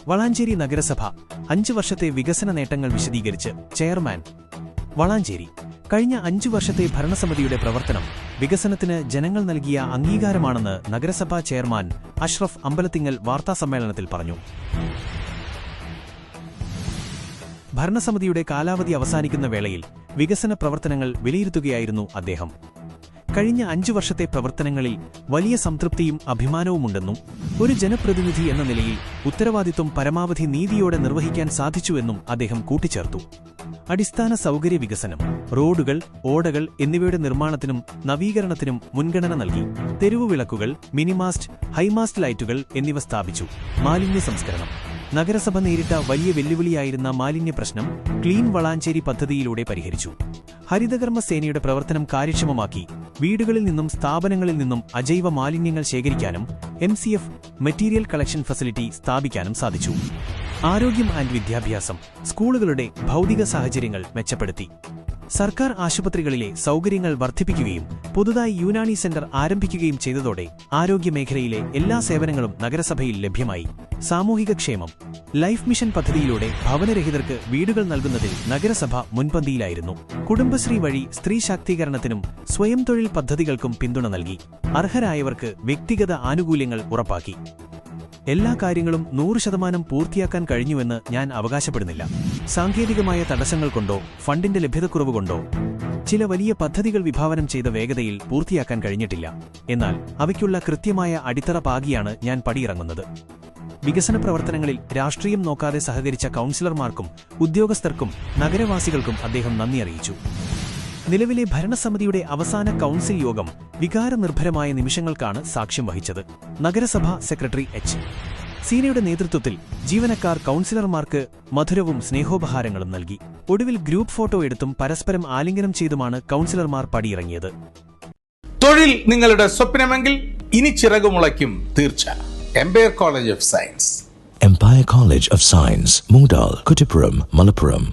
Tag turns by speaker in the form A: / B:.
A: വളാഞ്ചേരി നഗരസഭ 5 വർഷത്തെ വികസന നേട്ടങ്ങൾ വിശദീകരിച്ച് ചെയർമാൻ. വളാഞ്ചേരി കഴിഞ്ഞ 5 വർഷത്തെ ഭരണസമിതിയുടെ പ്രവർത്തനം വികസനത്തിന് ജനങ്ങൾ നൽകിയ അംഗീകാരമാണെന്ന് നഗരസഭാ ചെയർമാൻ അഷ്റഫ് അമ്പലത്തിങ്ങൽ വാർത്താസമ്മേളനത്തിൽ പറഞ്ഞു. ഭരണസമിതിയുടെ കാലാവധി അവസാനിക്കുന്ന വേളയിൽ വികസന പ്രവർത്തനങ്ങൾ വിലയിരുത്തുകയായിരുന്നു അദ്ദേഹം. കഴിഞ്ഞ 5 വർഷത്തെ പ്രവർത്തനങ്ങളിൽ വലിയ സംതൃപ്തിയും അഭിമാനവുമുണ്ടെന്നും ഒരു ജനപ്രതിനിധി എന്ന നിലയിൽ ഉത്തരവാദിത്വം പരമാവധി നീതിയോടെ നിർവഹിക്കാൻ സാധിച്ചുവെന്നും അദ്ദേഹം കൂട്ടിച്ചേർത്തു. അടിസ്ഥാന സൗകര്യ വികസനം, റോഡുകൾ, ഓടകൾ എന്നിവയുടെ നിർമ്മാണത്തിനും നവീകരണത്തിനും മുൻഗണന നൽകി. തെരുവുവിളക്കുകൾ, മിനിമാസ്റ്റ്, ഹൈമാസ്റ്റ് ലൈറ്റുകൾ എന്നിവ സ്ഥാപിച്ചു. മാലിന്യ സംസ്കരണം. നഗരസഭ നേരിട്ട വലിയ വെല്ലുവിളിയായിരുന്ന മാലിന്യ പ്രശ്നം ക്ലീൻ വളാഞ്ചേരി പദ്ധതിയിലൂടെ പരിഹരിച്ചു. ഹരിതകർമ്മ സേനയുടെ പ്രവർത്തനം കാര്യക്ഷമമാക്കി. വീടുകളിൽ നിന്നും സ്ഥാപനങ്ങളിൽ നിന്നും അജൈവ മാലിന്യങ്ങൾ ശേഖരിക്കാനും MCF മെറ്റീരിയൽ കളക്ഷൻ ഫെസിലിറ്റി സ്ഥാപിക്കാനും സാധിച്ചു. ആരോഗ്യം ആൻഡ് വിദ്യാഭ്യാസം. സ്കൂളുകളുടെ ഭൗതിക സാഹചര്യങ്ങൾ മെച്ചപ്പെടുത്തി. സർക്കാർ ആശുപത്രികളിലെ സൗകര്യങ്ങൾ വർദ്ധിപ്പിക്കുകയും പുതുതായി യുനാനി സെന്റർ ആരംഭിക്കുകയും ചെയ്തതോടെ ആരോഗ്യമേഖലയിലെ എല്ലാ സേവനങ്ങളും നഗരസഭയിൽ ലഭ്യമായി. സാമൂഹികക്ഷേമം. ലൈഫ് മിഷൻ പദ്ധതിയിലൂടെ ഭവനരഹിതർക്ക് വീടുകൾ നൽകുന്നതിൽ നഗരസഭ മുൻപന്തിയിലായിരുന്നു. കുടുംബശ്രീ വഴി സ്ത്രീ ശാക്തീകരണത്തിനും സ്വയം തൊഴിൽ പദ്ധതികൾക്കും പിന്തുണ നൽകി. അർഹരായവർക്ക് വ്യക്തിഗത ആനുകൂല്യങ്ങൾ ഉറപ്പാക്കി. എല്ലാ കാര്യങ്ങളും 100% പൂർത്തിയാക്കാൻ കഴിഞ്ഞുവെന്ന് ഞാൻ അവകാശപ്പെടുന്നില്ല. സാങ്കേതികമായ തടസ്സങ്ങൾ കൊണ്ടോ ഫണ്ടിന്റെ ലഭ്യതക്കുറവുകൊണ്ടോ ചില വലിയ പദ്ധതികൾ വിഭാവനം ചെയ്ത വേഗതയിൽ പൂർത്തിയാക്കാൻ കഴിഞ്ഞിട്ടില്ല. എന്നാൽ അവയ്ക്കുള്ള കൃത്യമായ അടിത്തറ പാകിയാണ് ഞാൻ പടിയിറങ്ങുന്നത്. വികസന പ്രവർത്തനങ്ങളിൽ രാഷ്ട്രീയം നോക്കാതെ സഹകരിച്ച കൗൺസിലർമാർക്കും ഉദ്യോഗസ്ഥർക്കും നഗരവാസികൾക്കും അദ്ദേഹം നന്ദി അറിയിച്ചു. നിലവിലെ ഭരണസമിതിയുടെ അവസാന കൗൺസിൽ യോഗം വികാരനിർഭരമായ നിമിഷങ്ങൾക്കാണ് സാക്ഷ്യം വഹിച്ചത്. നഗരസഭാ സെക്രട്ടറി എച്ച്. സീനയുടെ നേതൃത്വത്തിൽ ജീവനക്കാർ കൗൺസിലർമാർക്ക് മധുരവും സ്നേഹോപഹാരങ്ങളും നൽകി. ഒടുവിൽ ഗ്രൂപ്പ് ഫോട്ടോ എടുത്തും പരസ്പരം ആലിംഗനം ചെയ്തുമാണ് കൗൺസിലർമാർ പടിയിറങ്ങിയത്.
B: തൊഴിൽ നിങ്ങളുടെ സ്വപ്നമെങ്കിൽ ഇനി ചിറകുമുളയ്ക്കും തീർച്ച. Empire College of Science.
C: Empire College of Science, Moondal, Kuttipuram, Malappuram.